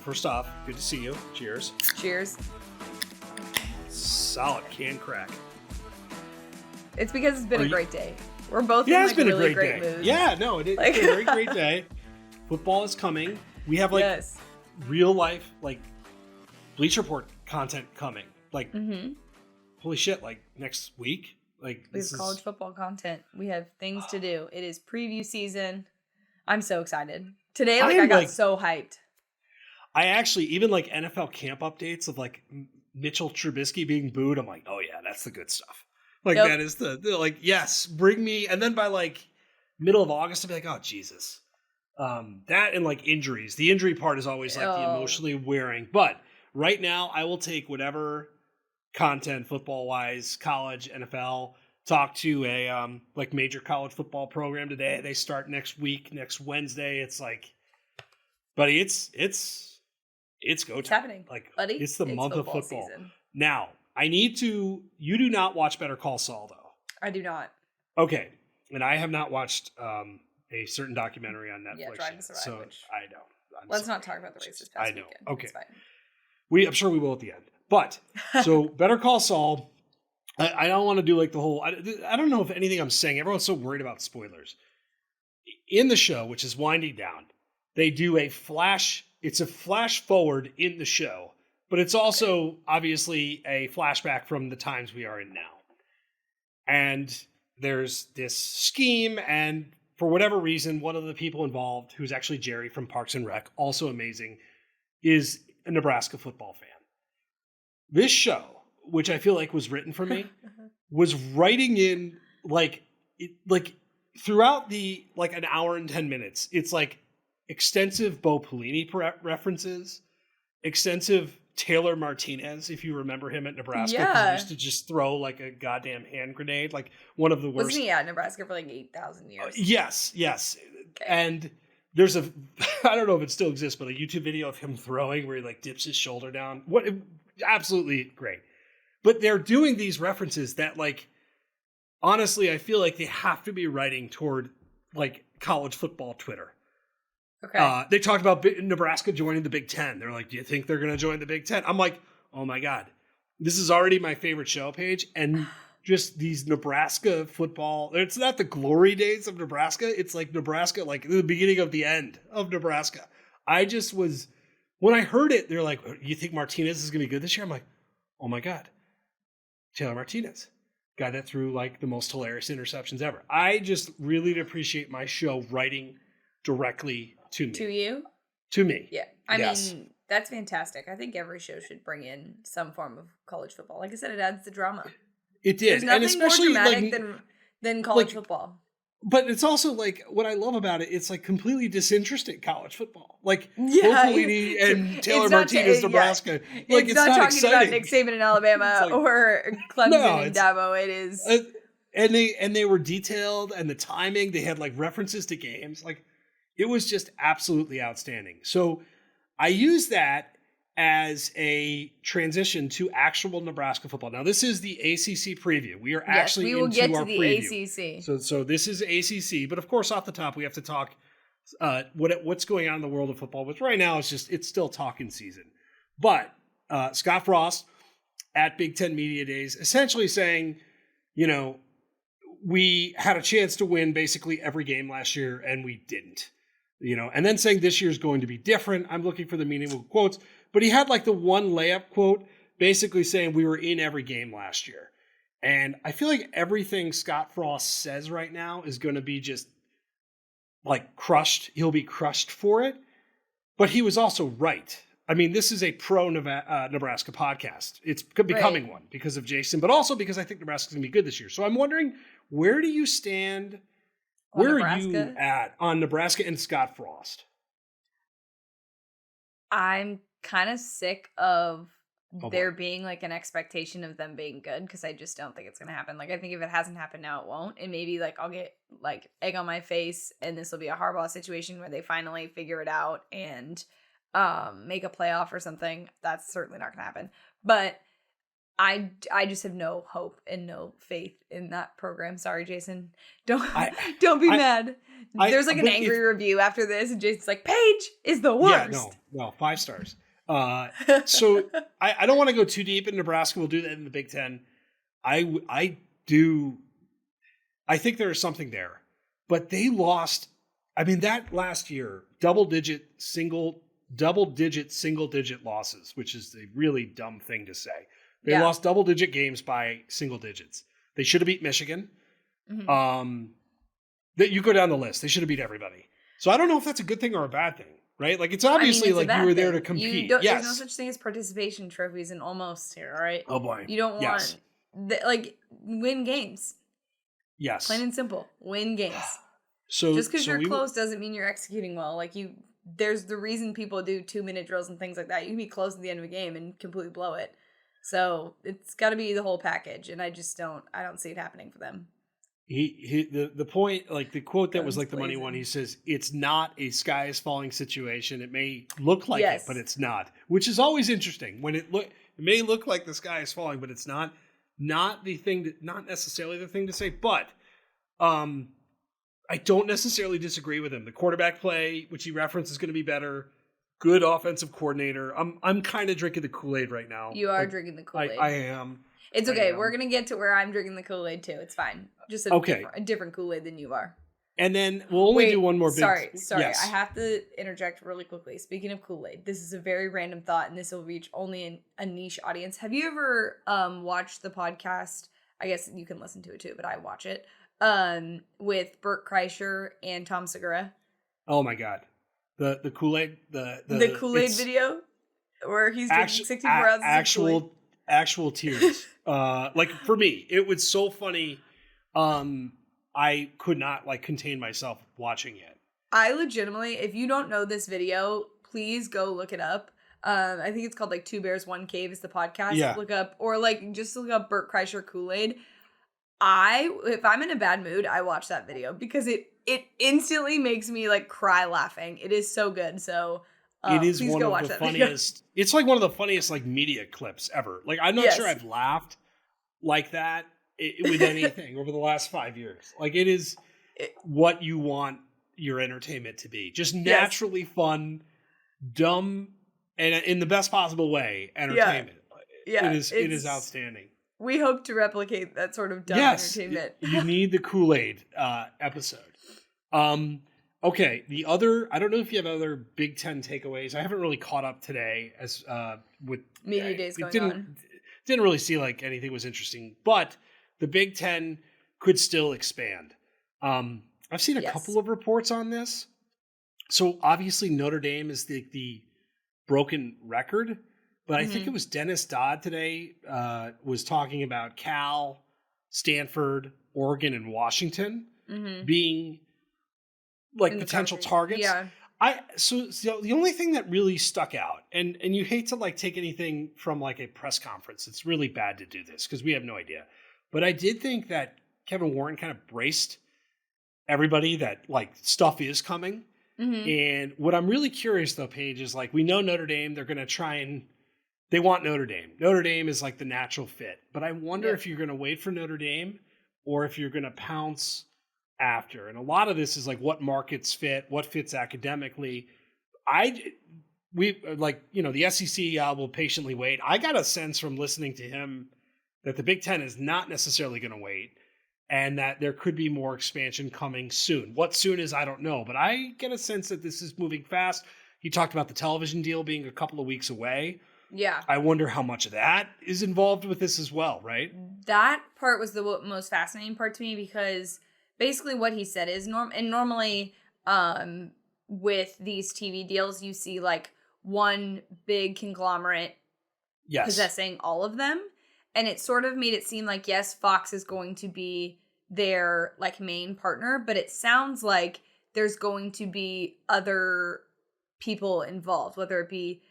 first off, good to see you. Cheers. Cheers. Solid can crack. It's because it's been a great day. We're both in it's like been really a great day. mood. Yeah, no, it's been a very great day. Football is coming. We have like real life, like Bleacher Report content coming. Like, holy shit! Like next week, like we have college football content. We have things to do. It is preview season. I'm so excited today. I got so hyped. I actually even like NFL camp updates of like Mitchell Trubisky being booed. I'm like, oh yeah, that's the good stuff. Like that is the like, yes, bring me. And then by like middle of August, I'll be like, oh Jesus. That and like injuries. The injury part is always like the emotionally wearing. But right now, I will take whatever content football wise, college, NFL. Talk to a like major college football program today. They start next week, next Wednesday. It's like, buddy, it's go time. It's happening, like, buddy. It's the month of football. Season. Now, I need to. You do not watch Better Call Saul, though. I do not. Okay, and I have not watched a certain documentary on Netflix. Yeah, Drive to Survive. So which I know. Let's not talk about the races past I know. weekend. Okay, it's fine. I'm sure we will at the end. But so Better Call Saul. I don't want to do like the whole. I don't know if anything I'm saying. Everyone's so worried about spoilers. In the show, which is winding down, they do a flash. It's a flash forward in the show, but it's also obviously a flashback from the times we are in now. And there's this scheme, and for whatever reason, one of the people involved, who's actually Jerry from Parks and Rec, also amazing, is a Nebraska football fan. This show, which I feel like was written for me, was writing in like throughout the like an hour and 10 minutes. It's like extensive Bo Pelini references, extensive Taylor Martinez, if you remember him at Nebraska, because he used to just throw like a goddamn hand grenade, like one of the worst. Wasn't he at Nebraska for like 8,000 years? Yes. Okay. And there's I don't know if it still exists, but a YouTube video of him throwing where he like dips his shoulder down. Absolutely great. But they're doing these references that like, honestly, I feel like they have to be writing toward like college football Twitter. Okay. They talked about Nebraska joining the Big Ten. They're like, do you think they're going to join the Big Ten? I'm like, oh my God, this is already my favorite show, Paige. And just these Nebraska football, it's not the glory days of Nebraska. It's like Nebraska, like the beginning of the end of Nebraska. I just was, when I heard it, they're like, you think Martinez is going to be good this year? I'm like, oh my God, Taylor Martinez. Guy that threw like the most hilarious interceptions ever. I just really appreciate my show writing directly to me. To you? To me. Yeah. I mean, that's fantastic. I think every show should bring in some form of college football. Like I said, it adds the drama. It did. There's nothing and especially more dramatic like, than college football. But it's also like, what I love about it, it's like completely disinterested college football. Like, yeah, Pelini and Taylor Martinez, Nebraska. Yeah. Like, it's not talking exciting. about Nick Saban in Alabama like, or Clemson in Dabo. It is. And they were detailed, and the timing, they had like references to games. Like, it was just absolutely outstanding. So I use that as a transition to actual Nebraska football. Now, this is the ACC preview. We are actually we will into get our to the preview. ACC. So this is ACC, but of course, off the top, we have to talk what's going on in the world of football, which right now is just, it's still talking season. But Scott Frost at Big Ten Media Days essentially saying, you know, we had a chance to win basically every game last year, and we didn't. You know, and then saying this year's going to be different. I'm looking for the meaningful quotes. But he had like the one layup quote basically saying we were in every game last year. And I feel like everything Scott Frost says right now is going to be just like crushed. He'll be crushed for it. But he was also right. I mean, this is a pro-Nebraska podcast. It's becoming one because of Jason, but also because I think Nebraska's going to be good this year. So I'm wondering, where do you stand? Where are you at on Nebraska and Scott Frost? I'm kind of sick of there being like an expectation of them being good because I just don't think it's going to happen. Like, I think if it hasn't happened now, it won't. And maybe like I'll get like egg on my face and this will be a Harbaugh situation where they finally figure it out and make a playoff or something. That's certainly not going to happen. But I just have no hope and no faith in that program. Sorry, Jason. Don't be mad. There's like an angry review after this, and Jason's like, Paige is the worst. Yeah, no, 5 stars. So I don't want to go too deep in Nebraska. We'll do that in the Big Ten. I think there is something there, but they lost. I mean, that last year, double-digit single-digit losses, which is a really dumb thing to say. They lost double-digit games by single digits. They should have beat Michigan. Mm-hmm. That you go down the list. They should have beat everybody. So I don't know if that's a good thing or a bad thing, right? Like, it's obviously like you were there to compete. Yes. There's no such thing as participation trophies and almost here, all right? Oh, boy. You don't want, win games. Yes. Plain and simple. Win games. So just because you're close doesn't mean you're executing well. Like, there's the reason people do 2-minute drills and things like that. You can be close at the end of a game and completely blow it. So it's got to be the whole package, and I don't see it happening for them. The point, like the quote that was like the money one, he says, it's not a sky is falling situation. It may look like it, but it's not, which is always interesting when it may look like the sky is falling, but it's not not necessarily the thing to say, but, I don't necessarily disagree with him. The quarterback play, which he referenced, is going to be better. Good offensive coordinator. I'm kind of drinking the Kool-Aid right now. You are drinking the Kool-Aid. I am. It's okay. We're going to get to where I'm drinking the Kool-Aid too. It's fine. Just a different Kool-Aid than you are. And then we'll only do one more big... Sorry. Yes. I have to interject really quickly. Speaking of Kool-Aid, this is a very random thought, and this will reach only a niche audience. Have you ever watched the podcast? I guess you can listen to it too, but I watch it. With Bert Kreischer and Tom Segura. Oh my God. The Kool-Aid, the Kool-Aid video where he's drinking 64 ounces of Kool-Aid. Actual tears. Like for me, it was so funny. I could not contain myself watching it. I legitimately, if you don't know this video, please go look it up. I think it's called Two Bears, One Cave is the podcast. Yeah. Look up, or just look up Bert Kreischer Kool-Aid. If I'm in a bad mood, I watch that video because it instantly makes me cry laughing. It is so good. So it is one of the funniest. It's one of the funniest media clips ever. I'm not sure I've laughed like that with anything over the last 5 years. It is what you want your entertainment to be. Just naturally fun, dumb, and in the best possible way, entertainment. Yeah. It is outstanding. We hope to replicate that sort of dumb entertainment. You need the Kool-Aid episode. Okay, I don't know if you have other Big Ten takeaways. I haven't really caught up today as with media days going on. Didn't really see anything was interesting, but the Big Ten could still expand. I've seen a couple of reports on this. So obviously Notre Dame is the broken record. But I think it was Dennis Dodd today was talking about Cal, Stanford, Oregon, and Washington being potential targets. Yeah. So the only thing that really stuck out, and you hate to take anything from a press conference. It's really bad to do this because we have no idea. But I did think that Kevin Warren kind of braced everybody that stuff is coming. Mm-hmm. And what I'm really curious though, Paige, is we know Notre Dame. They're going to try and they want Notre Dame. Notre Dame is the natural fit. But I wonder if you're going to wait for Notre Dame or if you're going to pounce after. And a lot of this is what markets fit, what fits academically. The SEC will patiently wait. I got a sense from listening to him that the Big Ten is not necessarily going to wait and that there could be more expansion coming soon. What soon is, I don't know. But I get a sense that this is moving fast. He talked about the television deal being a couple of weeks away. Yeah. I wonder how much of that is involved with this as well, right? That part was the most fascinating part to me because basically what he said is normally with these TV deals, you see one big conglomerate possessing all of them. And it sort of made it seem yes, Fox is going to be their main partner, but it sounds like there's going to be other people involved, whether it be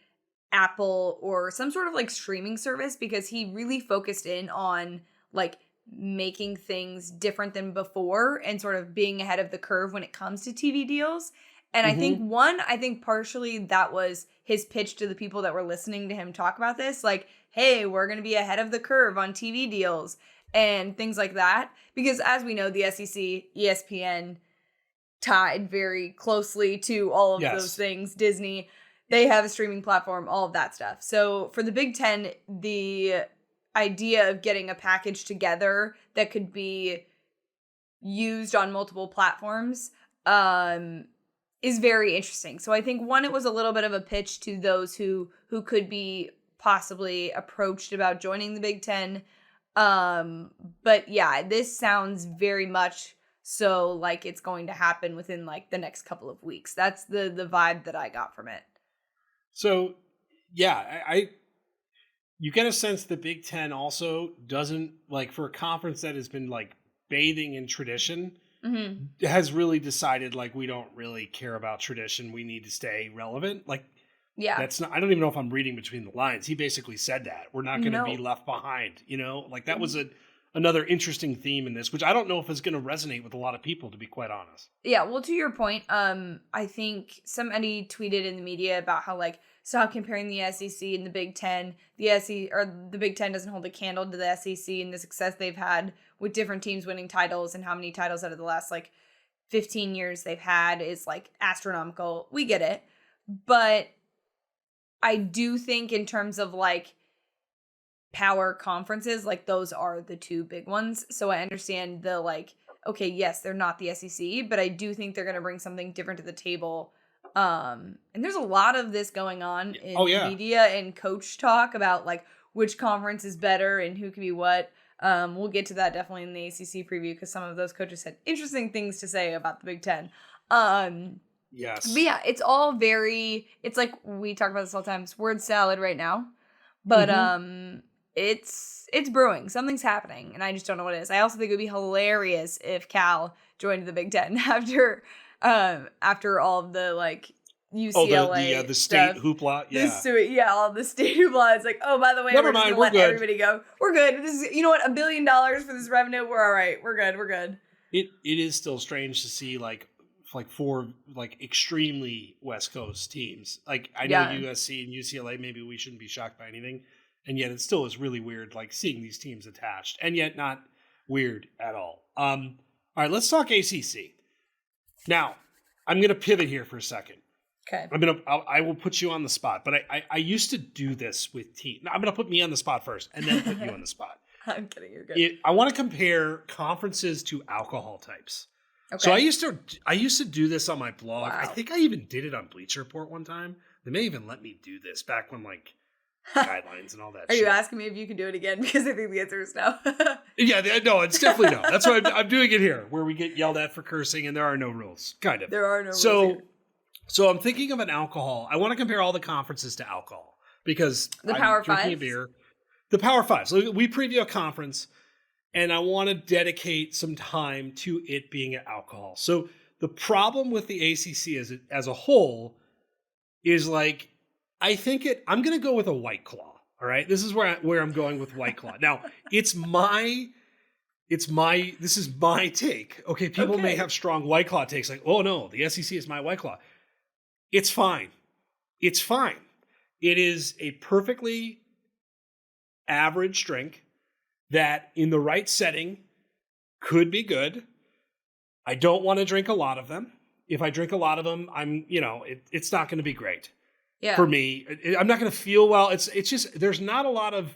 Apple or some sort of streaming service, because he really focused in on making things different than before and sort of being ahead of the curve when it comes to TV deals. And I think partially that was his pitch to the people that were listening to him talk about this. hey, we're going to be ahead of the curve on TV deals and things like that. Because as we know, the SEC, ESPN tied very closely to all of those things. Disney, they have a streaming platform, all of that stuff. So for the Big Ten, the idea of getting a package together that could be used on multiple platforms is very interesting. So I think one, it was a little bit of a pitch to those who could be possibly approached about joining the Big Ten. But yeah, this sounds very much so like it's going to happen within like the next couple of weeks. That's the vibe that I got from it. So yeah, you get a sense the Big Ten also doesn't, like, for a conference that has been like bathing in tradition, has really decided like we don't really care about tradition. We need to stay relevant. Like, yeah, that's not. I don't even know if I'm reading between the lines. He basically said that we're not going to be left behind. You know, like that was another interesting theme in this, which I don't know if is going to resonate with a lot of people, to be quite honest. Yeah, well, to your point, I think somebody tweeted in the media about how like stop comparing the SEC and the Big Ten. The Big Ten doesn't hold a candle to the SEC and the success they've had with different teams winning titles and how many titles out of the last like 15 years they've had is like astronomical. We get it, but I do think in terms of like power conferences, like those are the two big ones. So I understand the like, okay, yes, they're not the SEC, but I do think they're going to bring something different to the table. And there's a lot of this going on in media and coach talk about like which conference is better and who can be what. We'll get to that definitely in the ACC preview because some of those coaches had interesting things to say about the Big Ten. Yes. But yeah, it's like we talk about this all the time. It's word salad right now. But it's brewing. Something's happening, and I just don't know what it is. I also think it would be hilarious if Cal joined the Big Ten after all of the like UCLA the state hoopla. Yeah, all the state hoopla. It's like, oh, by the way, we're just gonna let everybody go. We're good. This is, you know what, $1 billion for this revenue. We're all right. We're good. It is still strange to see like four like extremely West Coast teams. Like I know USC and UCLA, maybe we shouldn't be shocked by anything. And yet it still is really weird, like seeing these teams attached, and yet not weird at all. All right, let's talk ACC. Now, I'm going to pivot here for a second. Okay. I will put you on the spot, but I used to do this with teams. I'm going to put me on the spot first, and then put you on the spot. I'm kidding. You're good. I want to compare conferences to alcohol types. Okay. So I used to do this on my blog. Wow. I think I even did it on Bleacher Report one time. They may even let me do this back when like guidelines and all that. Are you asking me if you can do it again? Because I think the answer is no. Yeah, no, it's definitely no. That's why I'm doing it here, where we get yelled at for cursing and there are no rules. Kind of. There are no rules here. So I'm thinking of an alcohol. I want to compare all the conferences to alcohol because the Power Five. The Power Five. So we preview a conference, and I want to dedicate some time to it being alcohol. So the problem with the ACC as a whole is like, I think I'm going to go with a White Claw. All right. This is where I'm going with White Claw. Now this is my take. Okay. People may have strong White Claw takes like, oh no, the SEC is my White Claw. It's fine. It's fine. It is a perfectly average drink that in the right setting could be good. I don't want to drink a lot of them. If I drink a lot of them, it's not going to be great. Yeah. For me, I'm not going to feel well. It's just there's not a lot of,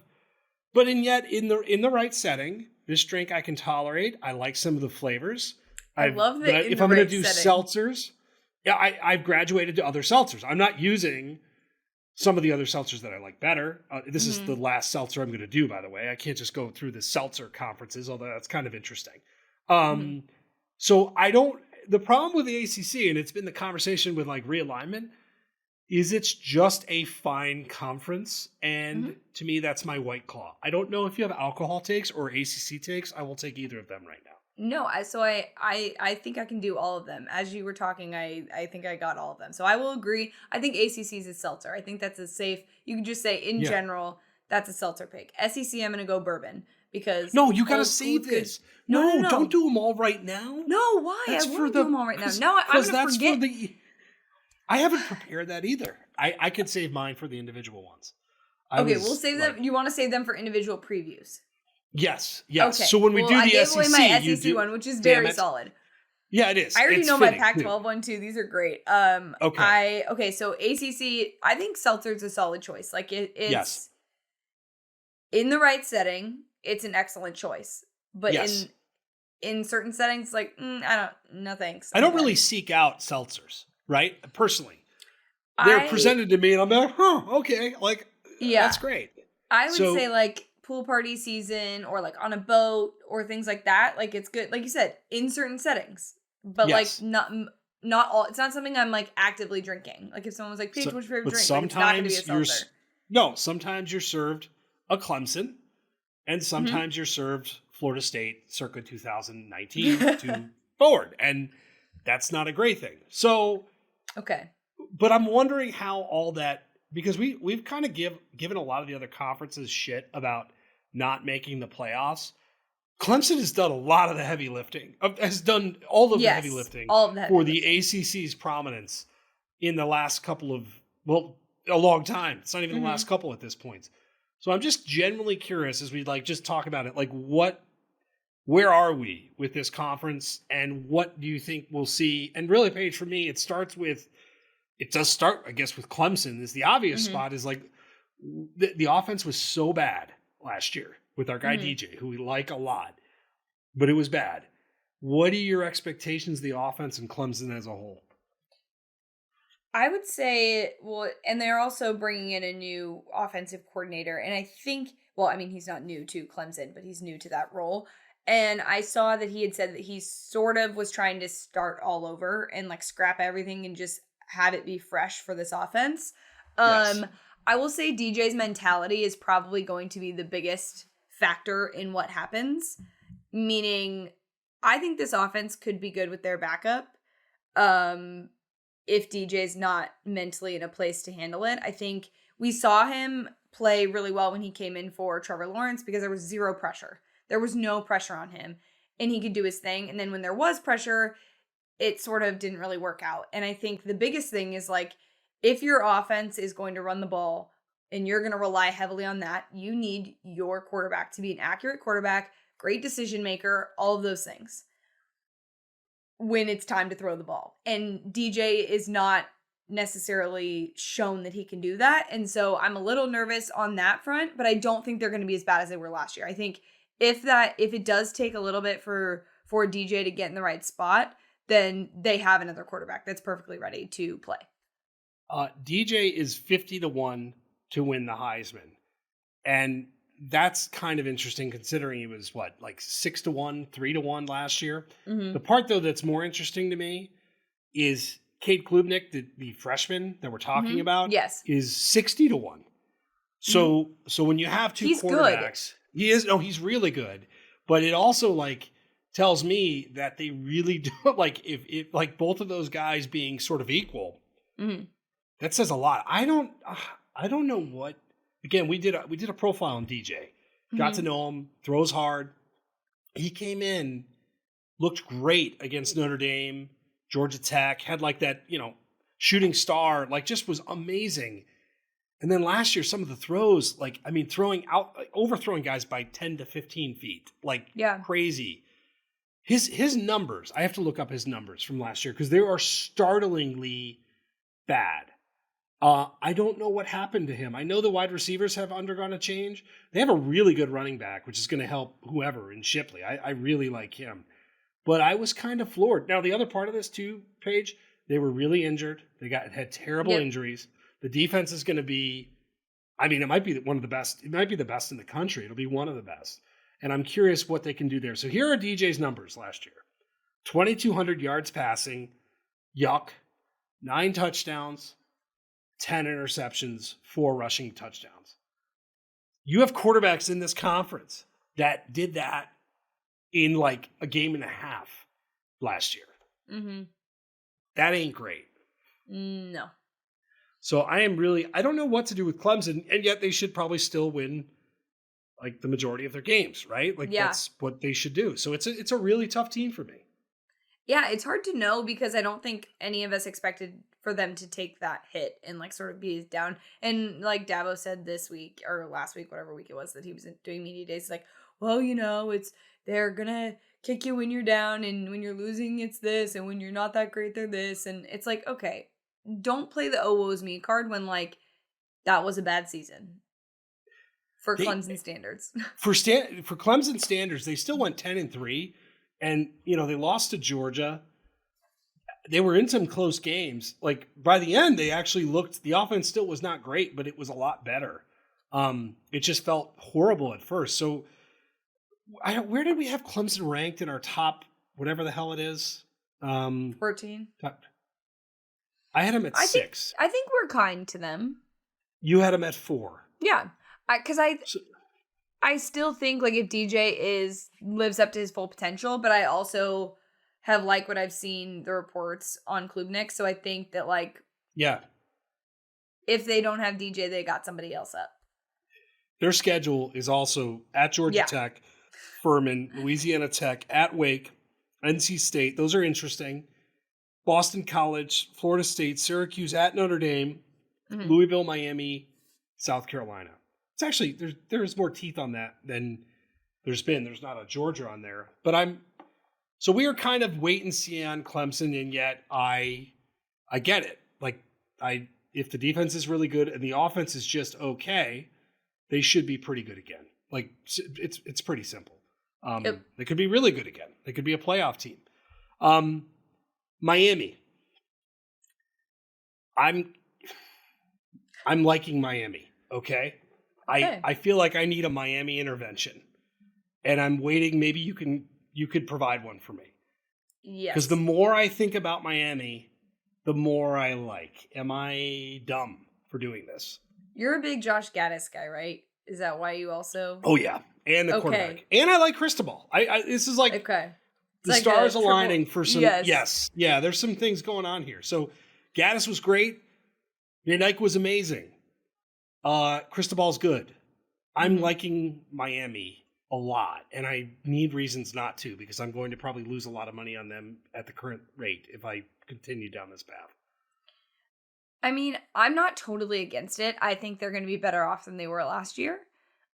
but yet in the right setting, this drink I can tolerate. I like some of the flavors. I love that. If I'm going to do seltzers, I've graduated to other seltzers. I'm not using some of the other seltzers that I like better. This is the last seltzer I'm going to do, by the way. I can't just go through the seltzer conferences, although that's kind of interesting. So the problem with the ACC, and it's been the conversation with like realignment, is it's just a fine conference. And to me, that's my White Claw. I don't know if you have alcohol takes or ACC takes. I will take either of them right now. No, I think I can do all of them. As you were talking, I think I got all of them. So I will agree. I think ACC is a seltzer. I think that's a safe, you can just say in general, that's a seltzer pick. SEC, I'm going to go bourbon because. No, you got to save this. No, don't do them all right now. No, why? I wouldn't do them all right now. No, I'm going to forget. I haven't prepared that either. I could save mine for the individual ones. We'll save them. You want to save them for individual previews? Yes. Okay. So when we do the I gave SEC, away my SEC one, which is very solid. Yeah, it is. I already know my Pac-12 one too. These are great. Okay. So ACC, I think Seltzer's a solid choice. Like it's in the right setting, it's an excellent choice. But in certain settings, like no thanks. I don't really seek out seltzers, right? Personally, they're presented to me, and I'm like, okay, like that's great. I would say like pool party season or like on a boat or things like that. Like it's good, like you said, in certain settings. But like not all. It's not something I'm like actively drinking. Like if someone was like, "Paige, what's your favorite drink?" Like, it's not gonna be a seltzer. Sometimes you're served a Clemson, and sometimes you're served Florida State, circa 2019 to forward, and that's not a great thing. So but I'm wondering how all that, because we've kind of given a lot of the other conferences shit about not making the playoffs. Clemson has done a lot of the heavy lifting, has done all of the heavy lifting for the ACC's prominence in the last couple of, a long time. It's not even the last couple at this point. So I'm just genuinely curious as we like just talk about it, like where are we with this conference and what do you think we'll see? And really, Paige, for me, it does start, I guess, with Clemson is the obvious spot is like the offense was so bad last year with our guy DJ, who we like a lot, but it was bad. What are your expectations of the offense and Clemson as a whole? I would say, and they're also bringing in a new offensive coordinator. And I think, he's not new to Clemson, but he's new to that role. And I saw that he had said that he sort of was trying to start all over and like scrap everything and just have it be fresh for this offense. I will say DJ's mentality is probably going to be the biggest factor in what happens, meaning I think this offense could be good with their backup if DJ's not mentally in a place to handle it. I think we saw him play really well when he came in for Trevor Lawrence because there was zero pressure. There was no pressure on him and he could do his thing. And then when there was pressure, it sort of didn't really work out. And I think the biggest thing is like, if your offense is going to run the ball and you're going to rely heavily on that, you need your quarterback to be an accurate quarterback, great decision maker, all of those things when it's time to throw the ball. And DJ is not necessarily shown that he can do that. And so I'm a little nervous on that front, but I don't think they're going to be as bad as they were last year. I think if it does take a little bit for DJ to get in the right spot, then they have another quarterback that's perfectly ready to play. DJ is 50-1 to win the Heisman. And that's kind of interesting considering he was 6-1, 3-1 last year. The part though that's more interesting to me is Cade Klubnik, the freshman that we're talking about, is 60-1. So when you have two quarterbacks, he's really good. But it also tells me that they really do if both of those guys being sort of equal. That says a lot. I don't know what. Again, we did a profile on DJ. Got to know him. Throws hard. He came in, looked great against Notre Dame, Georgia Tech. Had that shooting star. Just was amazing. And then last year, some of the throws, throwing out, overthrowing guys by 10 to 15 feet, crazy. His numbers. I have to look up his numbers from last year because they are startlingly bad. I don't know what happened to him. I know the wide receivers have undergone a change. They have a really good running back, which is going to help whoever in Shipley. I really like him. But I was kind of floored. Now, the other part of this too, Paige, they were really injured. They had terrible injuries. The defense is going to be, it might be one of the best. It might be the best in the country. It'll be one of the best. And I'm curious what they can do there. So here are DJ's numbers last year. 2,200 yards passing. Yuck. 9 touchdowns. 10 interceptions, 4 rushing touchdowns. You have quarterbacks in this conference that did that in a game and a half last year. That ain't great. No. So I don't know what to do with Clemson, and yet they should probably still win the majority of their games, right? That's what they should do. So it's a really tough team for me. Yeah, it's hard to know because I don't think any of us expected for them to take that hit and like sort of be down. And like Dabo said this week or last week, whatever week it was that he was doing media days, like, well, they're gonna kick you when you're down, and when you're losing, it's this, and when you're not that great, they're this. And it's like, okay, don't play the oh woe's me card when like that was a bad season for Clemson standards. For Clemson standards, they still went 10-3, and they lost to Georgia. They were in some close games. Like by the end, they actually the offense still was not great, but it was a lot better. It just felt horrible at first. So where did we have Clemson ranked in our top, whatever the hell it is? 14. I had them at 6. I think we're kind to them. You had them at 4. Yeah. Because I still think like if DJ lives up to his full potential, but I also have liked what I've seen the reports on Klubnik. So I think that like, yeah, if they don't have DJ, they got somebody else up. Their schedule is also at Georgia Tech, Furman, Louisiana Tech, at Wake, NC State. Those are interesting. Boston College, Florida State, Syracuse, at Notre Dame, Louisville, Miami, South Carolina. It's actually, there's more teeth on that than there's been. There's not a Georgia on there. But so we are kind of wait and see on Clemson, and yet I get it. Like, if the defense is really good and the offense is just okay, they should be pretty good again. Like, it's pretty simple. They could be really good again. They could be a playoff team. Miami. I'm liking Miami, okay? I feel like I need a Miami intervention. And I'm waiting, maybe you could provide one for me. Yes. Because the more I think about Miami, the more I like. Am I dumb for doing this? You're a big Josh Gaddis guy, right? Is that why you also? Oh yeah, and the quarterback, and I like Cristobal. This is like the like stars aligning for some. Yes. Yeah. There's some things going on here. So Gaddis was great. Van Dyke was amazing. Cristobal's good. I'm liking Miami a lot, and I need reasons not to, because I'm going to probably lose a lot of money on them at the current rate if I continue down this path. I mean, I'm not totally against it. I think they're going to be better off than they were last year.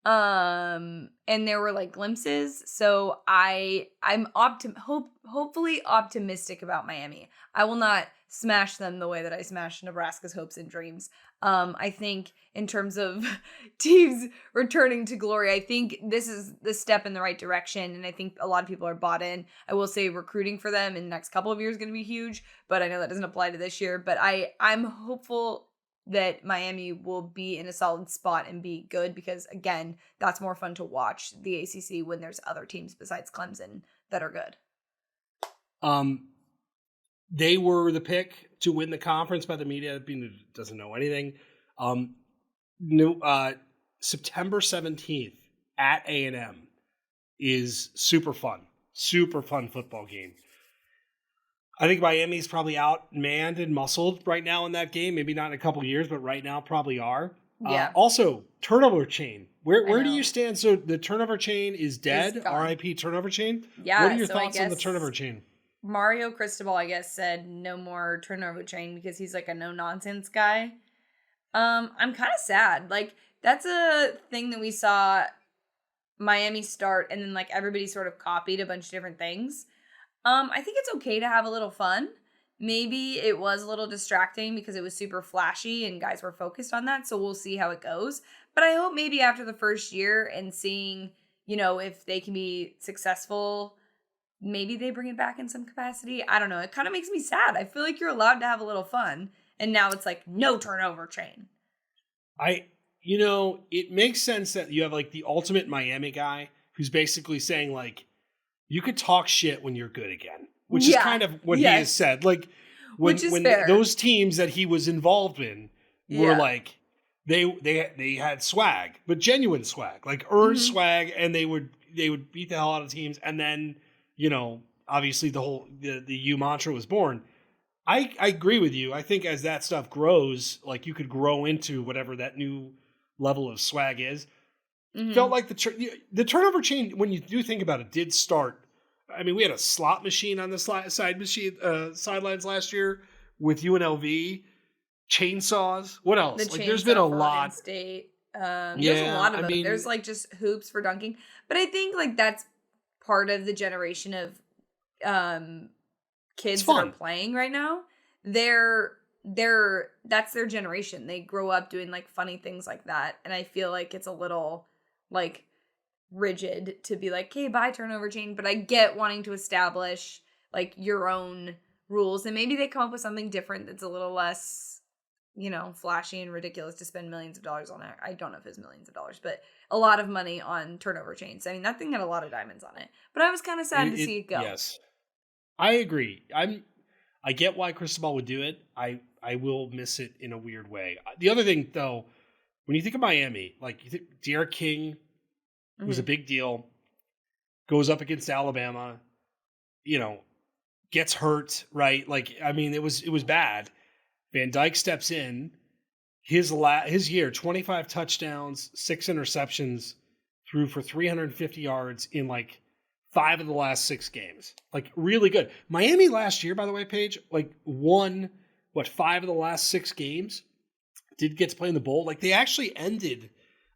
And there were like glimpses. So I'm hopefully optimistic about Miami. I will not smash them the way that I smashed Nebraska's hopes and dreams. I think in terms of teams returning to glory, I think this is the step in the right direction. And I think a lot of people are bought in. I will say recruiting for them in the next couple of years is going to be huge, but I know that doesn't apply to this year. But I'm hopeful that Miami will be in a solid spot and be good, because again, that's more fun to watch the ACC when there's other teams besides Clemson that are good. They were the pick to win the conference by the media. Doesn't know anything. September 17th at A&M is super fun football game. I think Miami's probably outmanned and muscled right now in that game. Maybe not in a couple of years, but right now probably are. Yeah. Also, turnover chain. Where do you stand? So the turnover chain is dead. RIP turnover chain. Yeah. What are your thoughts on the turnover chain? Mario Cristobal, I guess, said no more turnover chain because he's like a no nonsense guy. I'm kind of sad. Like, that's a thing that we saw Miami start, and then like everybody sort of copied a bunch of different things. I think it's okay to have a little fun. Maybe it was a little distracting because it was super flashy and guys were focused on that. So we'll see how it goes. But I hope maybe after the first year and seeing, if they can be successful, maybe they bring it back in some capacity. I don't know. It kind of makes me sad. I feel like you're allowed to have a little fun. And now it's like no turnover chain. It makes sense that you have like the ultimate Miami guy who's basically saying like, you could talk shit when you're good again, which is kind of what he has said. Like when those teams that he was involved in were like, they had swag, but genuine swag, like earned swag, and they would beat the hell out of teams. And then, obviously the U mantra was born. I agree with you. I think as that stuff grows, like you could grow into whatever that new level of swag is. Felt like the turnover chain, when you do think about it, did start. I mean, we had a slot machine on the sidelines last year with UNLV, chainsaws. What else? The Like there's been a chainsaw for Oregon lot. State. There's a lot of them. There's like just hoops for dunking. But I think like that's part of the generation of kids that are playing right now. That's their generation. They grow up doing like funny things like that. And I feel like it's a little like rigid to be like, hey, bye turnover chain. But I get wanting to establish like your own rules, and maybe they come up with something different that's a little less, flashy and ridiculous to spend millions of dollars on it. I don't know if it's millions of dollars, but a lot of money on turnover chains. I mean, that thing had a lot of diamonds on it, but I was kind of sad to see it go. Yes, I agree. I get why Cristobal would do it. I will miss it in a weird way. The other thing, though, when you think of Miami, like you think De'Aaron King was a big deal, goes up against Alabama, gets hurt, right? Like, I mean, it was bad. Van Dyke steps in. His year, 25 touchdowns, 6 interceptions, threw for 350 yards in like 5 of the last 6 games. Like, really good. Miami last year, by the way, Paige, like won, 5 of the last 6 games? Did get to play in the bowl. Like, they actually ended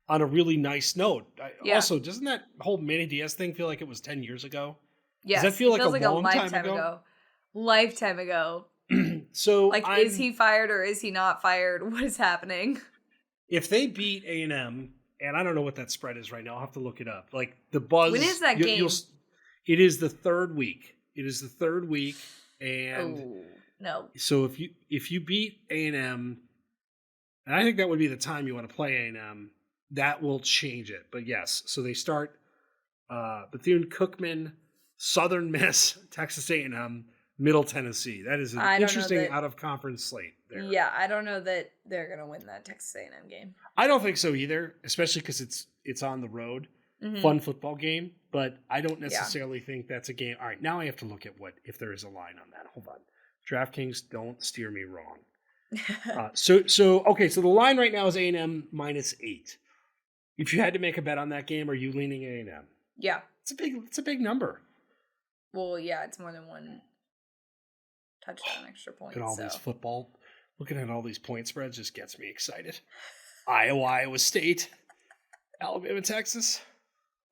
on a really nice note. Also, doesn't that whole Manny Diaz thing feel like it was 10 years ago? Yes. Does that feel like a long lifetime time ago? Lifetime ago. So, like, is he fired or is he not fired? What is happening? If they beat A&M, and I don't know what that spread is right now, I'll have to look it up. Like, the buzz... When is that game? It is the third week. And... Oh, no. So, if you beat A&M, and I think that would be the time you want to play A&M, that will change it. But yes, so they start Bethune-Cookman, Southern Miss, Texas A&M, Middle Tennessee. That is an interesting out-of-conference slate there. Yeah, I don't know that they're going to win that Texas A&M game. I don't think so either, especially because it's on the road. Mm-hmm. Fun football game, but I don't necessarily think that's a game. All right, now I have to look at if there is a line on that. Hold on. DraftKings, don't steer me wrong. So the line right now is A&M -8. If you had to make a bet on that game, are you leaning A&M? Yeah. It's a big number. Well, yeah, it's more than one touchdown extra point. Looking at all these point spreads just gets me excited. Iowa State, Alabama, Texas,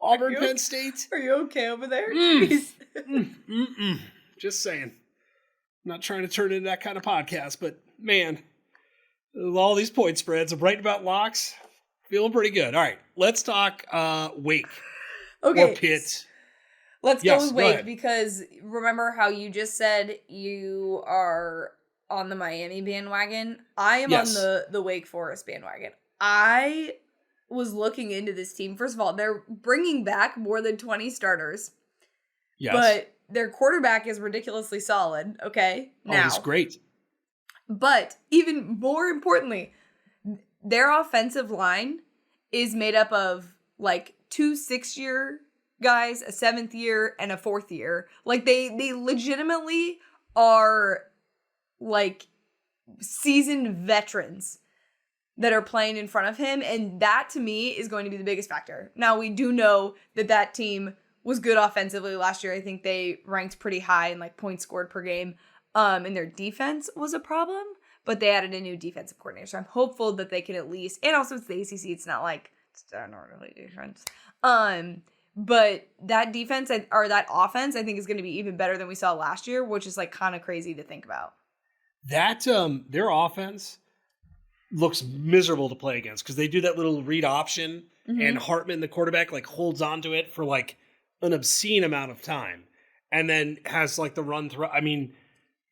Auburn, Penn State. Are you okay over there? Jeez. Just saying. I'm not trying to turn into that kind of podcast, but man, all these point spreads, I'm writing about locks. Feeling pretty good. All right, let's talk Wake. Okay. Or Pitt. Let's go with Wake, because remember how you just said you are on the Miami bandwagon? I am on the Wake Forest bandwagon. I was looking into this team. First of all, they're bringing back more than 20 starters. Yes. But their quarterback is ridiculously solid, okay? Now, he's great. But even more importantly, their offensive line is made up of like 2 6-year guys, a 7th year, and a 4th year. Like they legitimately are like seasoned veterans that are playing in front of him, and that to me is going to be the biggest factor. Now, we do know that team was good offensively last year. I think they ranked pretty high in like points scored per game. And their defense was a problem, but they added a new defensive coordinator. So I'm hopeful that they can at least, and also it's the ACC, it's not like standard defense. But that defense or that offense, I think, is going to be even better than we saw last year, which is like kind of crazy to think about. That their offense looks miserable to play against because they do that little read option, and Hartman, the quarterback, like holds onto it for like an obscene amount of time, and then has like the run through. I mean,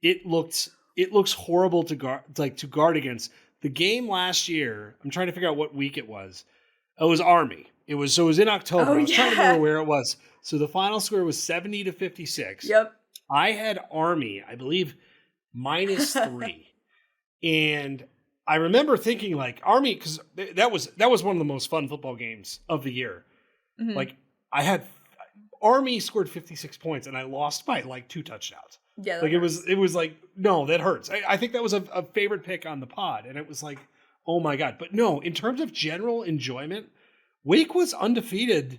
it looks horrible to guard against. The game last year, I'm trying to figure out what week it was. It was Army. It was in October. I was trying to remember where it was. So the final score was 70-56. Yep. I had Army, I believe, -3. And I remember thinking like Army, because that was one of the most fun football games of the year. Mm-hmm. Like I had Army scored 56 points and I lost by like 2 touchdowns. Yeah, like it was like, no, that hurts. I think that was a favorite pick on the pod, and it was like, oh my God. But no, in terms of general enjoyment, Wake was undefeated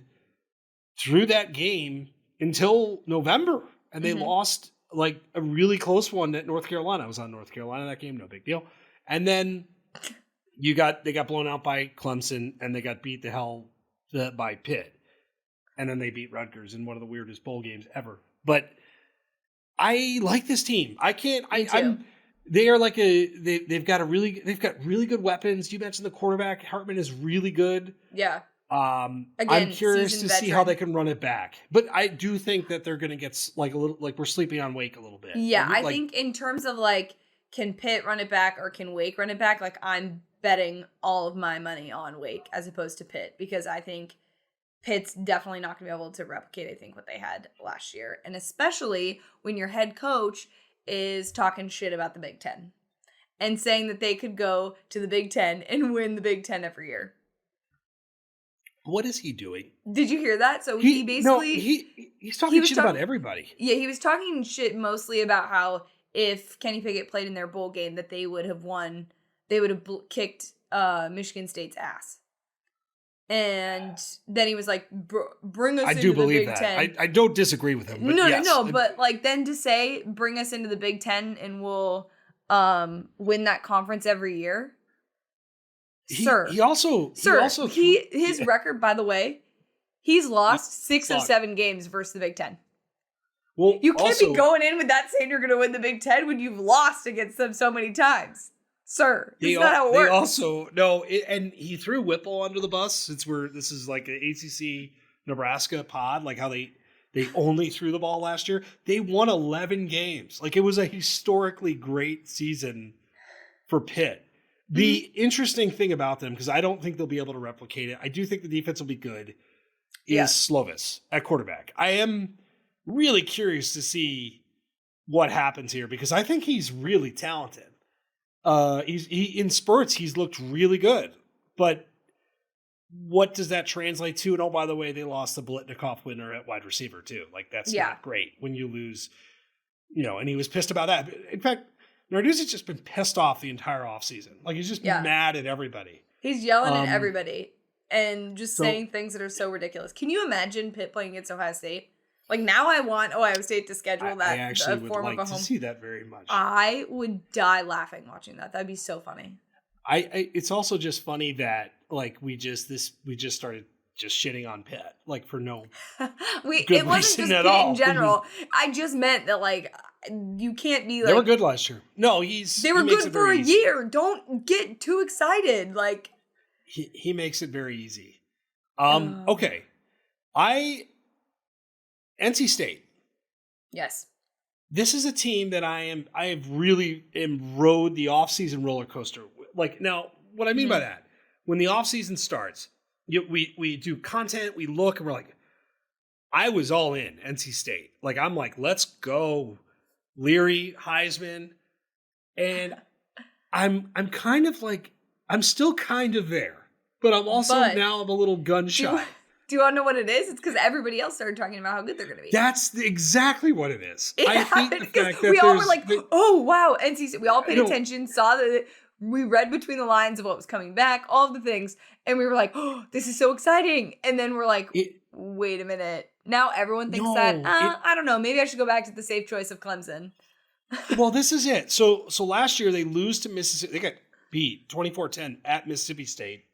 through that game until November, and they lost like a really close one at North Carolina. I was on North Carolina that game, no big deal. And then they got blown out by Clemson, and they got beat by Pitt. And then they beat Rutgers in one of the weirdest bowl games ever. But I like this team. They are like they've got really good weapons. You mentioned the quarterback. Hartman is really good. Yeah. Again, I'm curious to see how they can run it back. But I do think that they're going to get like a little, like we're sleeping on Wake a little bit. Yeah, I think in terms of like, can Pitt run it back or can Wake run it back? Like, I'm betting all of my money on Wake as opposed to Pitt, because I think Pitt's definitely not going to be able to replicate, I think, what they had last year. And especially when your head coach is talking shit about the Big Ten and saying that they could go to the Big Ten and win the Big Ten every year. What is he doing? Did you hear that? So he basically... he's talking shit about everybody. Yeah, he was talking shit mostly about how if Kenny Pickett played in their bowl game, that they would have won. They would have kicked Michigan State's ass. And then he was like, bring us into the Big Ten. I don't disagree with him. But No. But like, then to say, bring us into the Big Ten and we'll win that conference every year. His record, by the way, he's lost 6 of 7 games versus the Big Ten. Well, you can't be going in with that saying you're going to win the Big Ten when you've lost against them so many times. Sir, that's not how it works. And he threw Whipple under the bus, since this is like an ACC Nebraska pod, like how they only threw the ball last year. They won 11 games. Like, it was a historically great season for Pitt. The interesting thing about them, because I don't think they'll be able to replicate it, I do think the defense will be good, is Slovis at quarterback. I am really curious to see what happens here, because I think he's really talented. In spurts, he's looked really good, but what does that translate to? And oh, by the way, they lost the Biletnikoff winner at wide receiver too. Like, that's not great when you lose, and he was pissed about that. In fact, Narduzzi's just been pissed off the entire offseason. Like, he's just mad at everybody. He's yelling at everybody and just saying things that are so ridiculous. Can you imagine Pitt playing against Ohio State? Like, now I want Ohio State to schedule that. I actually would like to see that very much. I would die laughing watching that. That'd be so funny. It's also just funny that, like, we just started just shitting on Pitt, like, for no it wasn't just Pitt in general. I just meant that, like, you can't be like, they were good last year. No, they were good for a year. Don't get too excited. Like, he makes it very easy. Okay, NC State. Yes. This is a team that I have really rode the offseason roller coaster. Like, now, what I mean by that, when the offseason starts, we do content, we look, and we're like, I was all in NC State. Like, I'm like, let's go. Leary, Heisman. And I'm kind of like, I'm still kind of there. But I'm also now I'm a little gun shy. Do you want to know what it is? It's because everybody else started talking about how good they're going to be. That's exactly what it is. I hate the fact that we all were like, oh, wow, NC State. We all paid attention, saw that we read between the lines of what was coming back, all of the things. And we were like, oh, this is so exciting. And then we're like, wait a minute. Now everyone thinks I don't know. Maybe I should go back to the safe choice of Clemson. Well, this is it. So last year they lose to Mississippi. They got beat 24-10 at Mississippi State.